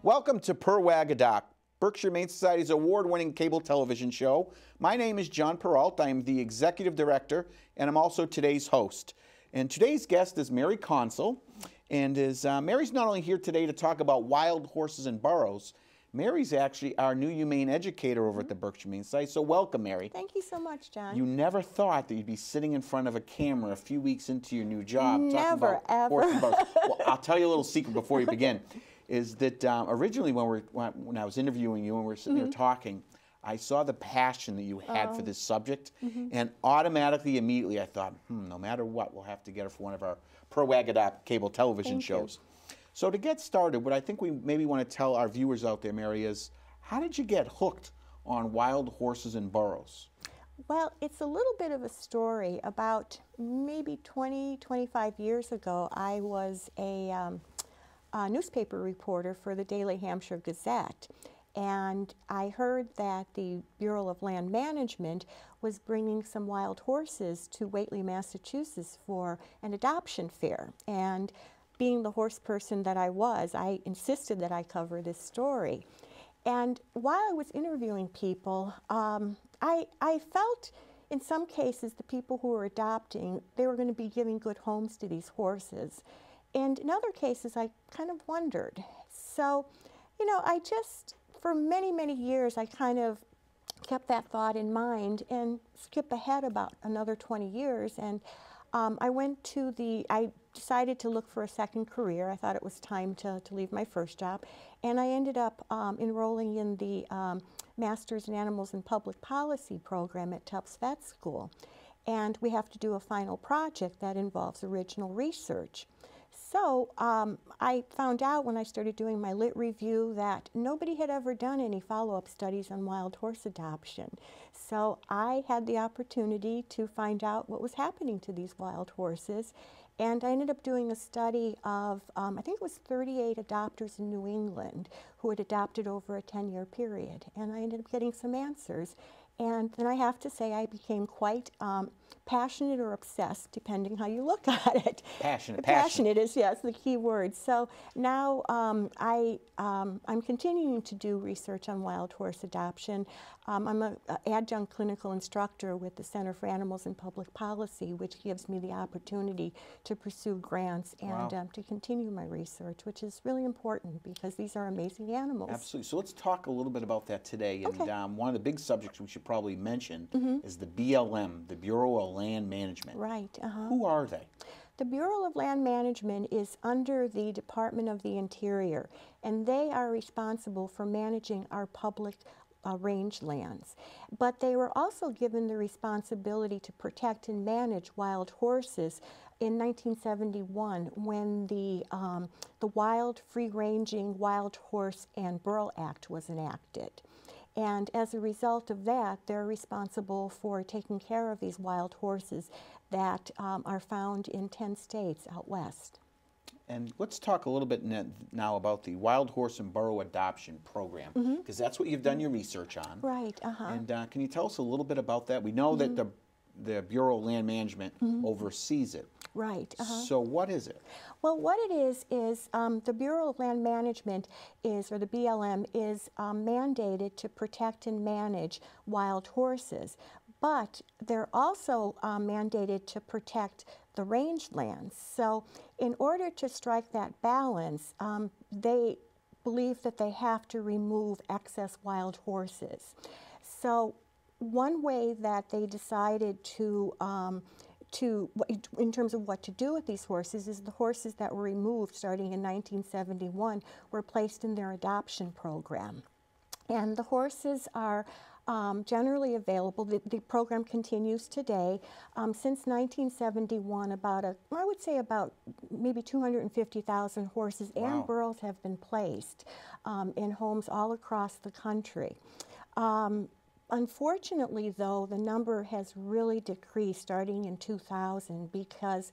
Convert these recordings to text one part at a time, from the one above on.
Welcome to Purr Wag, Berkshire Humane Society's award-winning cable television show. My name is John Peralt. I am the executive director, and I'm also today's host. And today's guest is Mary Koncel, and Mary's not only here today to talk about wild horses and burros. Mary's actually our new humane educator over at the Berkshire Humane Society. So welcome, Mary. Thank you so much, John. You never thought that you'd be sitting in front of a camera a few weeks into your new job Never, talking about horse and ever. burros. Well, I'll tell you a little secret before we begin. Is that originally when I was interviewing you and we were sitting there talking, I saw the passion that you had for this subject, and automatically, immediately, I thought, no matter what, we'll have to get her for one of our Purr Wag cable television shows. So to get started, what I think we maybe want to tell our viewers out there, Mary, is how did you get hooked on wild horses and burros? Well, it's a little bit of a story. About maybe 20, 25 years ago, I was a newspaper reporter for the Daily Hampshire Gazette, and I heard that the Bureau of Land Management was bringing some wild horses to Whately, Massachusetts for an adoption fair. And being the horse person that I was, I insisted that I cover this story. And while I was interviewing people, I felt in some cases the people who were adopting, they were going to be giving good homes to these horses. And in other cases, I kind of wondered. So, you know, I just, for many, many years, I kind of kept that thought in mind and skip ahead about another 20 years. And I decided to look for a second career. I thought it was time to leave my first job. And I ended up enrolling in the Masters in Animals and Public Policy program at Tufts Vet School. And we have to do a final project that involves original research. So I found out when I started doing my lit review that nobody had ever done any follow-up studies on wild horse adoption. So I had the opportunity to find out what was happening to these wild horses. And I ended up doing a study of, I think it was 38 adopters in New England who had adopted over a 10-year period. And I ended up getting some answers. And then I have to say I became quite passionate or obsessed, depending how you look at it. Passionate. Passionate is, yes, the key word. So now I'm continuing to do research on wild horse adoption. I'm an adjunct clinical instructor with the Center for Animals and Public Policy, which gives me the opportunity to pursue grants and to continue my research, which is really important because these are amazing animals. Absolutely. So let's talk a little bit about that today. And one of the big subjects we should probably mention is the BLM, the Bureau of Land Management. Right. Who are they? The Bureau of Land Management is under the Department of the Interior, and they are responsible for managing our public range lands. But they were also given the responsibility to protect and manage wild horses in 1971 when the Wild Free-Ranging Wild Horse and Burro Act was enacted. And as a result of that, they're responsible for taking care of these wild horses that are found in 10 states out west. And let's talk a little bit now about the Wild Horse and Burro Adoption Program, because that's what you've done your research on. Right. And can you tell us a little bit about that? We know that the Bureau of Land Management oversees it. Right. So what is it? Well, what it is the Bureau of Land Management or the BLM, is mandated to protect and manage wild horses. But they're also mandated to protect the rangelands. So in order to strike that balance, they believe that they have to remove excess wild horses. So one way that they decided in terms of what to do with these horses is the horses that were removed starting in 1971 were placed in their adoption program. And the horses are generally available. The program continues today. Since 1971, I would say about maybe 250,000 horses and burros have been placed in homes all across the country. Unfortunately, though, the number has really decreased starting in 2000 because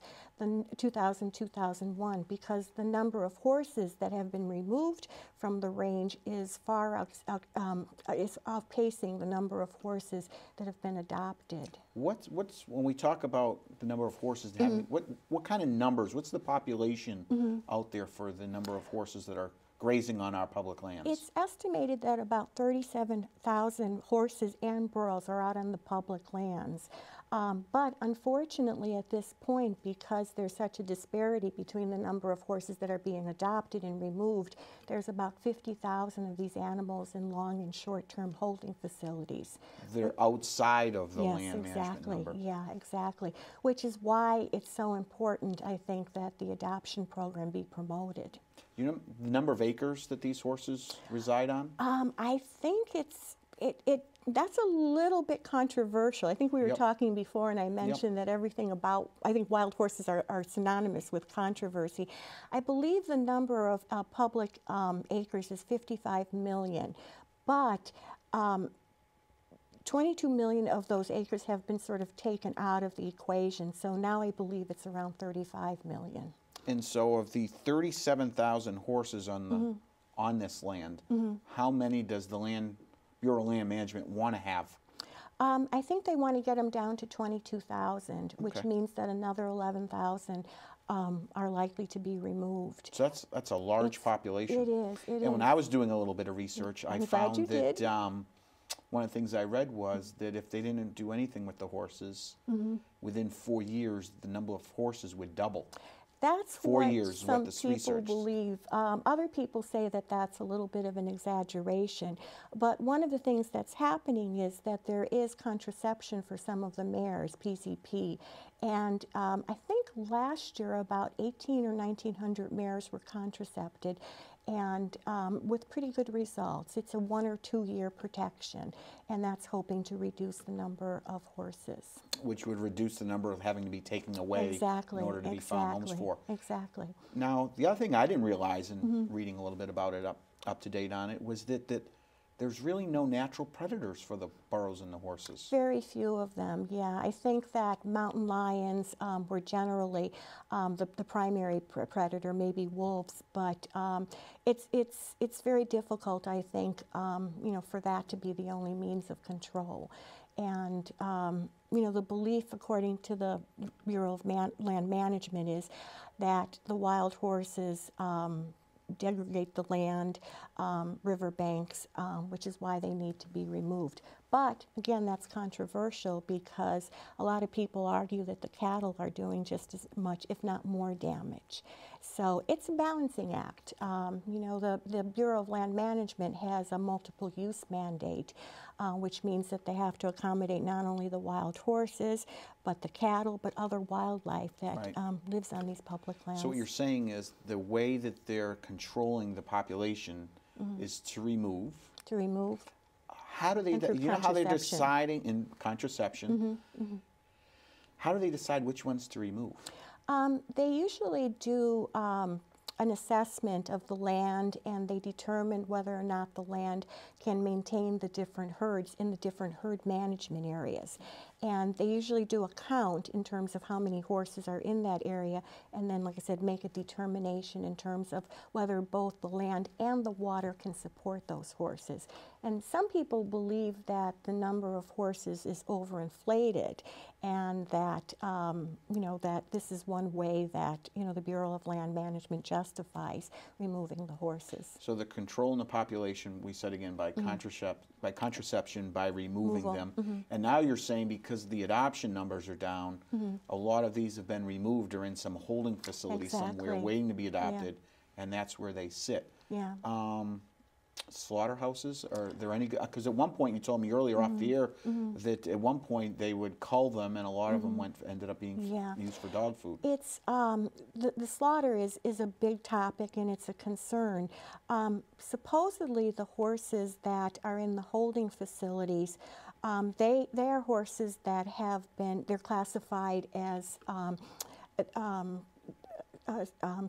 2001 because the number of horses that have been removed from the range is is outpacing the number of horses that have been adopted. What's when we talk about the number of horses, what kind of numbers? What's the population out there for the number of horses that are grazing on our public lands? It's estimated that about 37,000 horses and burros are out on the public lands. But unfortunately at this point, because there's such a disparity between the number of horses that are being adopted and removed, there's about 50,000 of these animals in long and short-term holding facilities. They're outside of the Yes, land management number. Yeah, exactly. Which is why it's so important, I think, that the adoption program be promoted. You know the number of acres that these horses reside on? I think that's a little bit controversial. I think we were Yep. talking before, and I mentioned that everything about, I think wild horses are synonymous with controversy. I believe the number of public acres is 55 million, but 22 million of those acres have been sort of taken out of the equation, so now I believe it's around 35 million. And so of the 37,000 horses on the on this land, how many does the Bureau of Land Management want to have? I think they want to get them down to 22,000, which Okay. means that another 11,000 are likely to be removed. So that's a large population. It is. It And when is. I was doing a little bit of research, I I'm glad found you that did. one of the things I read was that if they didn't do anything with the horses, within 4 years, the number of horses would double. That's 4 what years, some what this people research. believe. Other people say that that's a little bit of an exaggeration. But one of the things that's happening is that there is contraception for some of the mares, PCP. And I think last year about 18 or 1900 mares were contracepted, and with pretty good results. It's a 1 or 2 year protection, and that's hoping to reduce the number of horses. Which would reduce the number of having to be taken away Exactly. in order to be found homes for. Exactly. Now, the other thing I didn't realize in reading a little bit about it, up to date on it, was that there's really no natural predators for the burros and the horses. Very few of them, yeah. I think that mountain lions were generally the primary predator, maybe wolves, but it's very difficult, I think, for that to be the only means of control. And the belief, according to the Bureau of Land Management, is that the wild horses degrade the land, riverbanks, which is why they need to be removed. But again, that's controversial because a lot of people argue that the cattle are doing just as much, if not more, damage. So it's a balancing act. The Bureau of Land Management has a multiple use mandate, which means that they have to accommodate not only the wild horses, but the cattle, but other wildlife that Right. lives on these public lands. So what you're saying is the way that they're controlling the population is to remove. To remove. How do they, And through you know how they're contraception. deciding in contraception? How do they decide which ones to remove? They usually do an assessment of the land, and they determine whether or not the land can maintain the different herds in the different herd management areas. And they usually do a count in terms of how many horses are in that area, and then, like I said, make a determination in terms of whether both the land and the water can support those horses. And some people believe that the number of horses is overinflated, and that that this is one way that the Bureau of Land Management justifies removing the horses. So the control in the population, we said again, by contraception, by removing Removal. them. And now you're saying because the adoption numbers are down, a lot of these have been removed or in some holding facility somewhere Exactly. waiting to be adopted, and that's where they sit. Yeah. Slaughterhouses, are there any, because at one point you told me earlier off the air that at one point they would cull them and a lot of them ended up being Yeah. used for dog food. It's the slaughter is a big topic, and it's a concern. Supposedly, the horses that are in the holding facilities, they are horses that they're classified as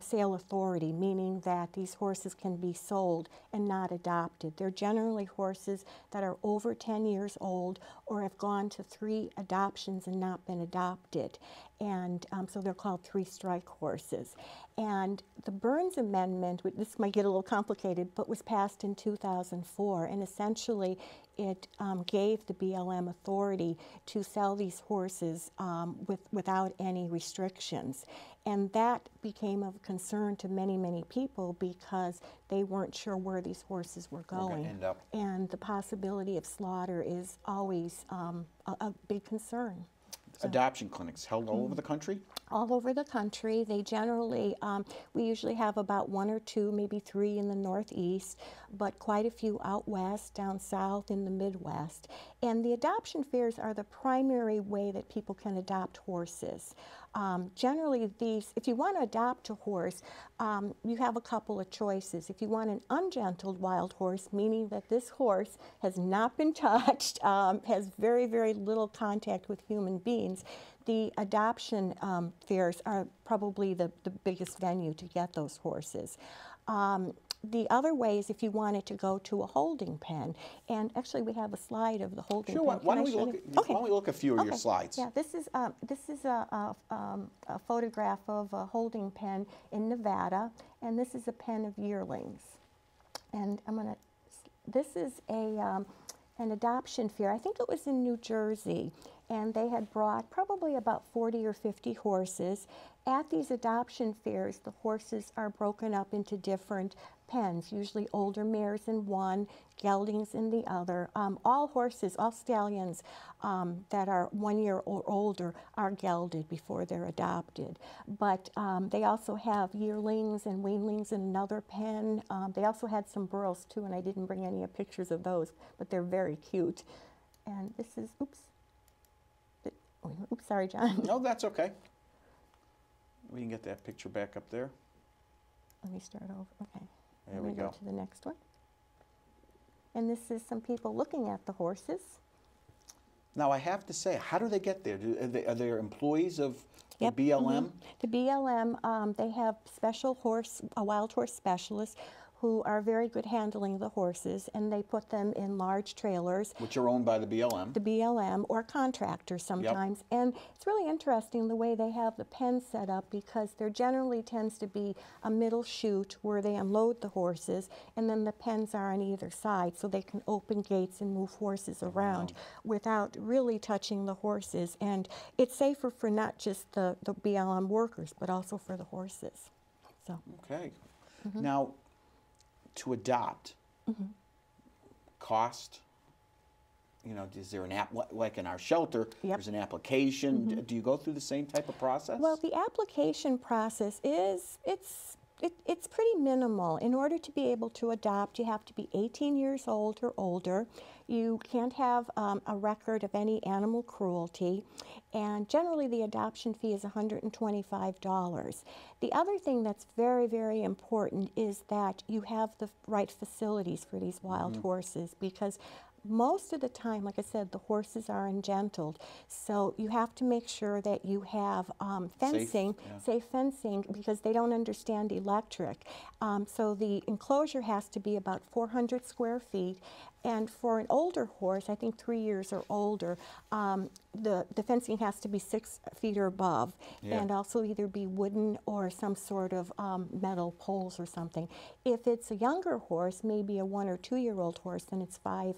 sale authority, meaning that these horses can be sold and not adopted. They're generally horses that are over 10 years old or have gone to 3 adoptions and not been adopted. And so they're called 3-strike horses. And the Burns Amendment, this might get a little complicated, but was passed in 2004, and essentially it gave the BLM authority to sell these horses without any restrictions. And that became of concern to many, many people because they weren't sure where these horses were going. End up. And the possibility of slaughter is always a big concern. Adoption clinics held all over the country? All over the country. They generally, we usually have about 1 or 2, maybe 3 in the Northeast, but quite a few out west, down south, in the Midwest. And the adoption fairs are the primary way that people can adopt horses. Generally, if you want to adopt a horse, you have a couple of choices. If you want an ungentled wild horse, meaning that this horse has not been touched, has very, very little contact with human beings, the adoption fairs are probably the biggest venue to get those horses. The other way is if you wanted to go to a holding pen, and actually we have a slide of the holding pen. Why don't we look at a few of your slides? Yeah, this is a photograph of a holding pen in Nevada, and this is a pen of yearlings. And this is an adoption fair. I think it was in New Jersey, and they had brought probably about 40 or 50 horses. At these adoption fairs, the horses are broken up into different pens, usually older mares in one, geldings in the other. All horses, all stallions that are 1 year or older are gelded before they're adopted. But they also have yearlings and weanlings in another pen. They also had some burros too, and I didn't bring any pictures of those, but they're very cute. And this is, oops, sorry, John. No, that's okay. We can get that picture back up there. Let me start over. Okay. There we go. To the next one. And this is some people looking at the horses. Now, I have to say, how do they get there? Are they employees of the Yep. BLM? The BLM, they have special wild horse specialists who are very good handling the horses, and they put them in large trailers. Which are owned by the BLM. The BLM, or contractors sometimes. Yep. And it's really interesting the way they have the pen set up, because there generally tends to be a middle chute where they unload the horses, and then the pens are on either side, so they can open gates and move horses around without really touching the horses. And it's safer for not just the BLM workers, but also for the horses. So. Okay. Now, to adopt, cost, you know, is there an app, like in our shelter, there's an application. Do you go through the same type of process? Well, the application process it's pretty minimal. In order to be able to adopt, you have to be 18 years old or older. You can't have a record of any animal cruelty, and generally the adoption fee is $125. The other thing that's very, very important is that you have the right facilities for these wild horses, because most of the time, like I said, the horses are ungentled, so you have to make sure that you have fencing, safe fencing, because they don't understand electric. So the enclosure has to be about 400 square feet, and for an older horse, I think 3 years or older, the fencing has to be 6 feet or above, and also either be wooden or some sort of metal poles or something. If it's a younger horse, maybe a 1 or 2 year old horse, then it's 5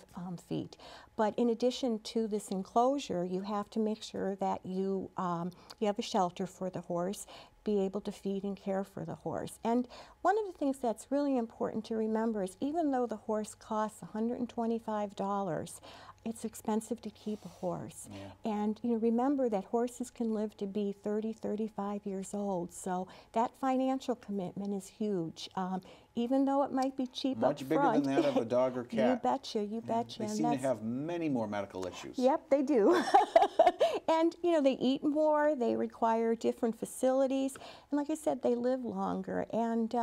feet. But in addition to this enclosure, you have to make sure that you have a shelter for the horse, be able to feed and care for the horse. And one of the things that's really important to remember is, even though the horse costs $125, it's expensive to keep a horse. And remember that horses can live to be 30, 35 years old, so that financial commitment is huge. Even though it might be cheap up front. Much bigger than that of a dog or cat. You betcha, you betcha. They seem to have many more medical issues. Yep, they do. And they eat more, they require different facilities, and like I said, they live longer. And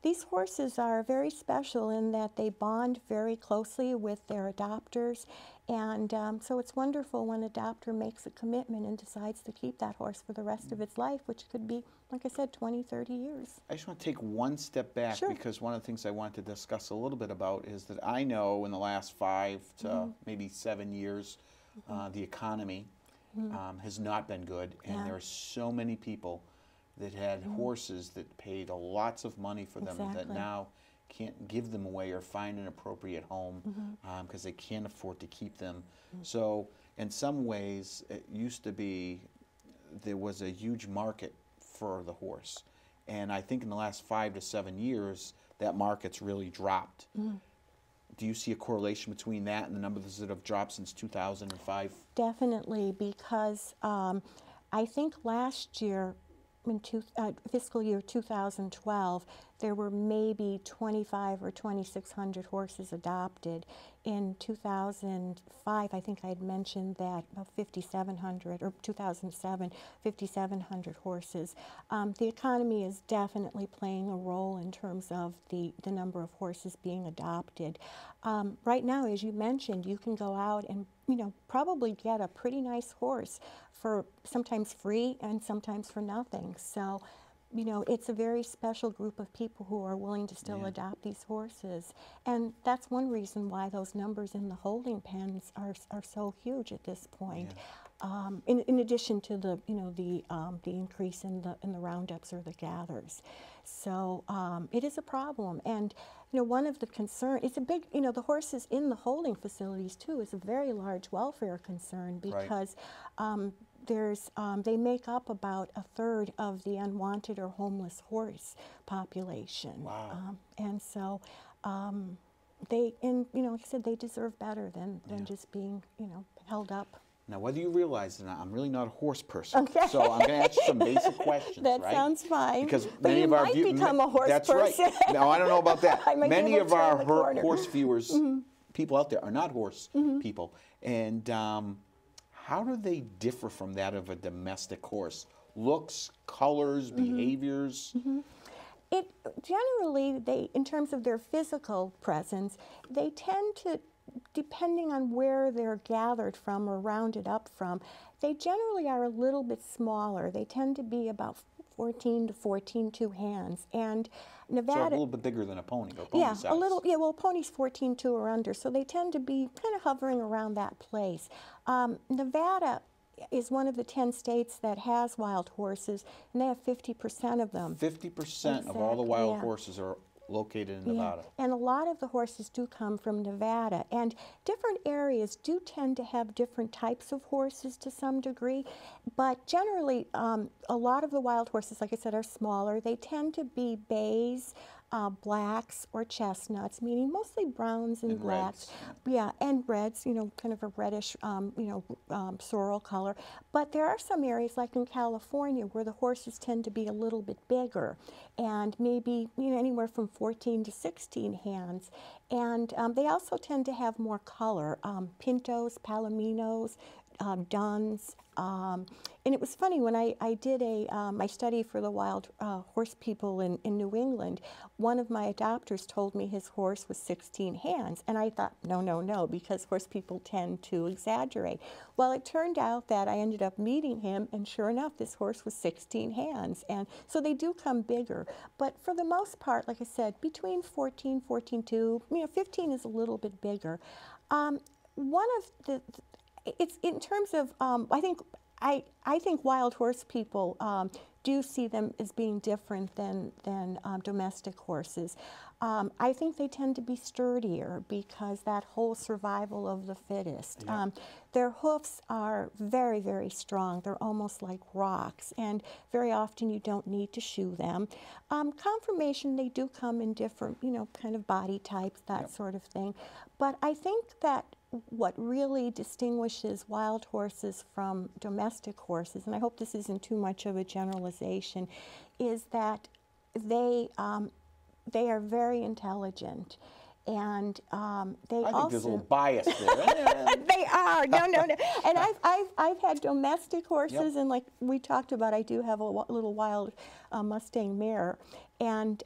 these horses are very special in that they bond very closely with their adopters, and so it's wonderful when an adopter makes a commitment and decides to keep that horse for the rest of its life, which could be, like I said, 20, 30 years. I just want to take one step back, because one of the things I want to discuss a little bit about is that I know in the last 5 to maybe 7 years, the economy has not been good, and there are so many people that had horses that paid lots of money for them that now can't give them away or find an appropriate home because they can't afford to keep them. So in some ways, it used to be there was a huge market for the horse. And I think in the last 5 to 7 years, that market's really dropped. Do you see a correlation between that and the numbers that have dropped since 2005? Definitely, because I think last year, in fiscal year 2012, there were maybe 25 or 2,600 horses adopted. In 2005, I think I had mentioned that about 5,700, or 2007, 5,700 horses. The economy is definitely playing a role in terms of the number of horses being adopted. Right now, as you mentioned, you can go out and probably get a pretty nice horse for sometimes free and sometimes for nothing. So, it's a very special group of people who are willing to still adopt these horses. And that's one reason why those numbers in the holding pens are so huge at this point. In addition to the increase in the roundups or the gathers. So it is a problem. And one of the concerns, it's a big, the horses in the holding facilities too is a very large welfare concern, because they make up about a third of the unwanted or homeless horse population. Wow. And so like I said, they deserve better than just being, held up. Now, whether you realize it or not, I'm really not a horse person. Okay. So I'm going to ask you some basic questions, That right? sounds fine. Because but many you of our might become a horse that's person. Right. No, I don't know about that. I might be Many able of to turn our the corner. horse viewers, people out there, are not horse people. And how do they differ from that of a domestic horse? Looks, colors, behaviors? Generally, in terms of their physical presence, they tend to, depending on where they're gathered from or rounded up from, they generally are a little bit smaller. They tend to be about 14 to 14.2 hands. And Nevada, So a little bit bigger than a pony, or pony size. a little. Yeah, well, ponies 14.2 or under, so they tend to be kind of hovering around that place. Nevada is one of the 10 states that has wild horses, and they have 50% of them. 50% of all the wild horses are located in Nevada. And a lot of the horses do come from Nevada. And different areas do tend to have different types of horses to some degree. But generally, a lot of the wild horses, like I said, are smaller. They tend to be bays, blacks, or chestnuts, meaning mostly browns and blacks. Reds. Yeah, and reds, kind of a reddish, sorrel color. But there are some areas, like in California, where the horses tend to be a little bit bigger, and maybe anywhere from 14 to 16 hands. And they also tend to have more color, pintos, palominos, duns. And it was funny, when I did my study for the wild horse people in New England, one of my adopters told me his horse was 16 hands. And I thought, no, because horse people tend to exaggerate. Well, it turned out that I ended up meeting him, and sure enough, this horse was 16 hands. And so they do come bigger. But for the most part, like I said, between 14, 14.2, 15 is a little bit bigger. One of it's in terms of, I think wild horse people do see them as being different than domestic horses. I think they tend to be sturdier, because that whole survival of the fittest. Yeah. Their hoofs are very, very strong. They're almost like rocks, and very often you don't need to shoe them. Conformation, they do come in different, kind of body types, that sort of thing. But I think that what really distinguishes wild horses from domestic horses, and I hope this isn't too much of a generalization, is that they are very intelligent, and they I also. think there's a little bias there. They are, no. And I've had domestic horses, and like we talked about, I do have a little wild Mustang mare, and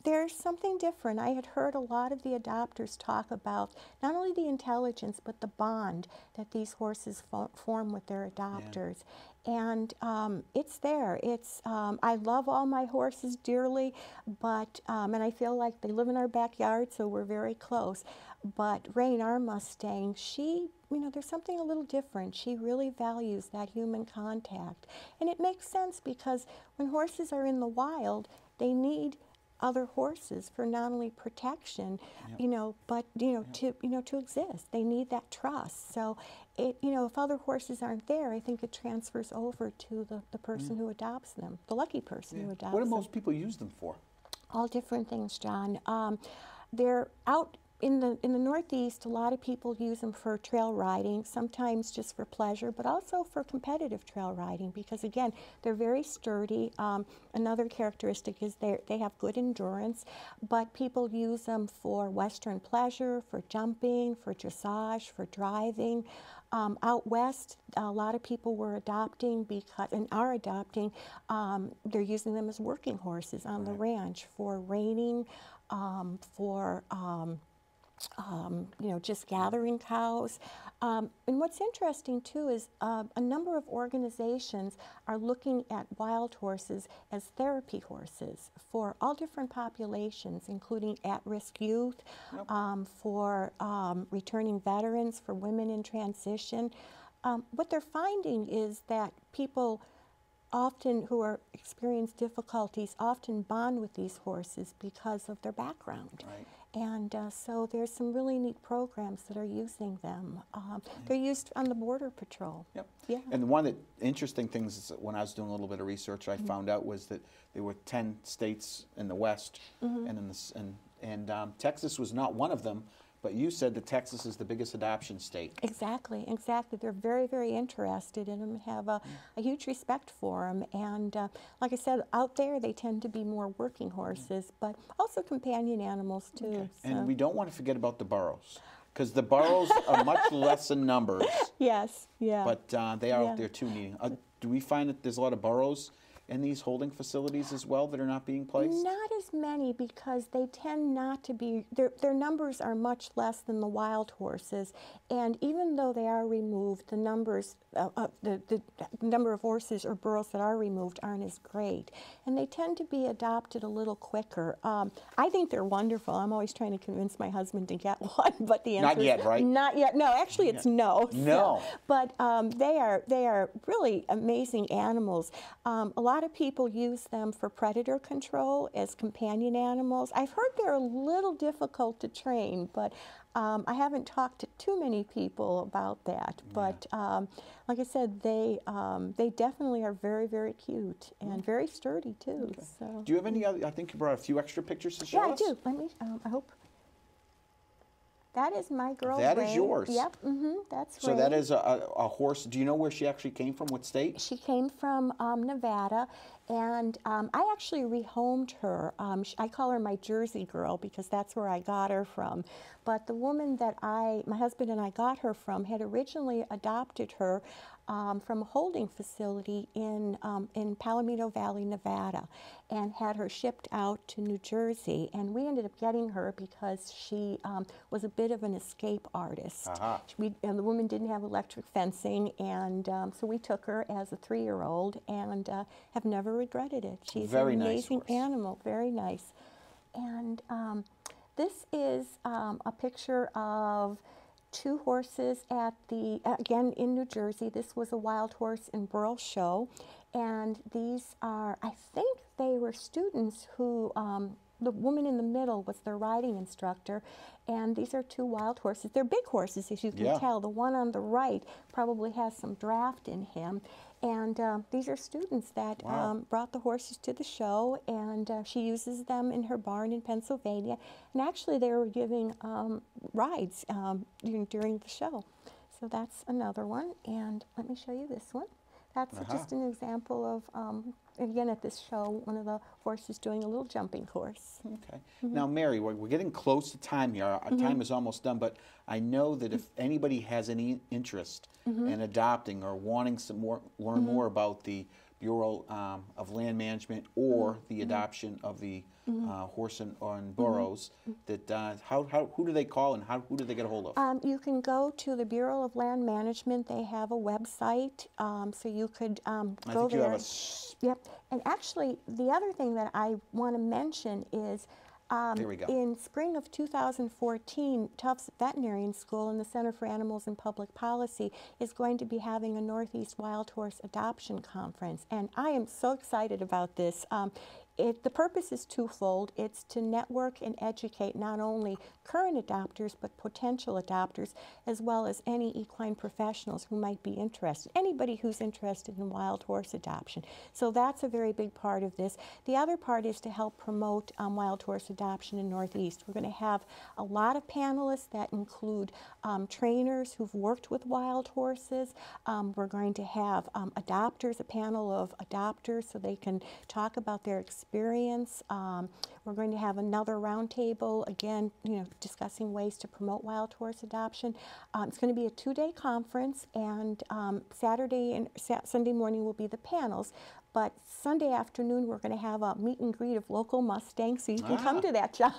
there's something different. I had heard a lot of the adopters talk about not only the intelligence, but the bond that these horses form with their adopters. And it's there. I love all my horses dearly, but, and I feel like they live in our backyard, so we're very close. But Rain, our Mustang, she, there's something a little different. She really values that human contact. And it makes sense, because when horses are in the wild, they need other horses for not only protection, you know, but to exist. They need that trust. So if other horses aren't there, I think it transfers over to the person who adopts them, the lucky person who adopts them. What do most people use them for? All different things, John. They're out in the Northeast. A lot of people use them for trail riding, sometimes just for pleasure, but also for competitive trail riding, because again, they're very sturdy. Another characteristic is they have good endurance, but people use them for Western pleasure, for jumping, for dressage, for driving. Out west, a lot of people were adopting are adopting. They're using them as working horses on the ranch for reining, for just gathering cows. And what's interesting too is a number of organizations are looking at wild horses as therapy horses for all different populations, including at-risk youth, for returning veterans, for women in transition. What they're finding is that people who experience difficulties often bond with these horses because of their background. Right. And so there's some really neat programs that are using them. They're used on the Border Patrol. Yep. Yeah. And one of the interesting things is when I was doing a little bit of research, I found out was that there were 10 states in the West, and Texas was not one of them. But you said that Texas is the biggest adoption state. Exactly, exactly. They're very, very interested in them, have a huge respect for them. And like I said, out there they tend to be more working horses, but also companion animals too. Okay. So. And we don't want to forget about the burros, because the burros are much less in numbers. Yes, yeah. But they are out there too needing. Do we find that there's a lot of burros in these holding facilities as well that are not being placed? Not as many, because they tend not to be, their numbers are much less than the wild horses, and even though they are removed, the numbers, the number of horses or burros that are removed aren't as great, and they tend to be adopted a little quicker. I think they're wonderful. I'm always trying to convince my husband to get one, but the answer Not yet, is right? Not yet. No, actually it's no. No. So, but they are really amazing animals. A lot of people use them for predator control as companion animals. I've heard they're a little difficult to train, but I haven't talked to too many people about that. But like I said, they definitely are very, very cute and very sturdy too. Okay. So. Do you have any other? I think you brought a few extra pictures to show us. Yeah, I do. Let me. I hope. That is my girl. That Ray. is yours. Yep. That's so Ray. that is a horse. Do you know where she actually came from? What state? She came from Nevada, and I actually rehomed her. I call her my Jersey girl because that's where I got her from. But the woman that my husband and I got her from had originally adopted her from a holding facility in Palomino Valley, Nevada, and had her shipped out to New Jersey. And we ended up getting her because she was a bit of an escape artist. And the woman didn't have electric fencing, and so we took her as a 3-year-old and have never regretted it. She's an amazing animal, very nice. And this is a picture of 2 horses at again in New Jersey. This was a wild horse and burro show, and these are, I think they were students who, the woman in the middle was their riding instructor, and these are 2 wild horses. They're big horses, as you can tell. The one on the right probably has some draft in him, and these are students that brought the horses to the show, and she uses them in her barn in Pennsylvania, and actually they were giving rides during the show. So that's another one, and let me show you this one. That's just an example of, again at this show, one of the horses doing a little jumping course. Okay. Now, Mary, we're getting close to time here. Our time is almost done, but I know that if anybody has any interest in adopting or wanting some more, learn more about the Bureau of Land Management or the adoption of the horse and burros, that who do they call and who do they get a hold of? You can go to the Bureau of Land Management. They have a website, so you could go there. Yep. And actually, the other thing that I want to mention is there we go. In spring of 2014, Tufts Veterinarian School and the Center for Animals and Public Policy is going to be having a Northeast Wild Horse Adoption Conference, and I am so excited about this. The purpose is twofold. It's to network and educate not only current adopters but potential adopters, as well as any equine professionals who might be interested, anybody who's interested in wild horse adoption. So that's a very big part of this. The other part is to help promote wild horse adoption in Northeast. We're going to have a lot of panelists that include trainers who've worked with wild horses. We're going to have adopters, a panel of adopters, so they can talk about their experience. We're going to have another roundtable, again, discussing ways to promote wild horse adoption. It's going to be a 2-day conference, and Saturday and Sunday morning will be the panels. But Sunday afternoon, we're going to have a meet and greet of local Mustangs, so you can come to that, John.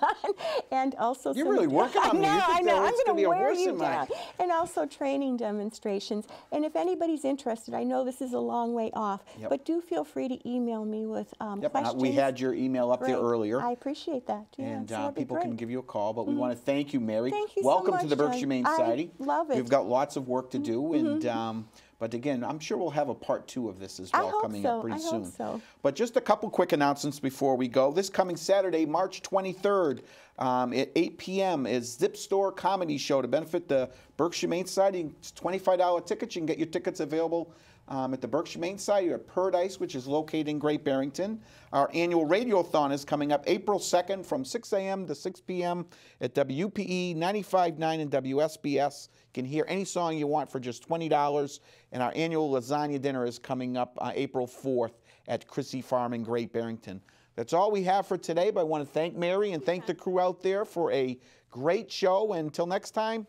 And also, you're really working on me. I know. I'm going to wear you down. down. And also training demonstrations. And if anybody's interested, I know this is a long way off, but do feel free to email me with questions. We had your email up there earlier. I appreciate that. Yeah, and so people can give you a call. But we want to thank you, Mary. Thank you Welcome so much, to the Berkshire Humane Society. I love it. We've got lots of work to do, and but again, I'm sure we'll have a part 2 of this as well coming up pretty soon. I hope so. But just a couple quick announcements before we go. This coming Saturday, March 23rd, at 8 p.m. is Zip Store Comedy Show to benefit the Berkshire Humane Society. It's $25 tickets. You can get your tickets available at the Berkshire Humane Society at Purr Wag, which is located in Great Barrington. Our annual radiothon is coming up April 2nd from 6 a.m. to 6 p.m. at WPE 95.9 and WSBS. You can hear any song you want for just $20. And our annual lasagna dinner is coming up April 4th at Chrissy Farm in Great Barrington. That's all we have for today, but I want to thank Mary and thank the crew out there for a great show. And until next time,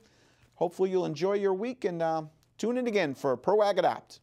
hopefully you'll enjoy your week, and tune in again for Purr Wag Adopt.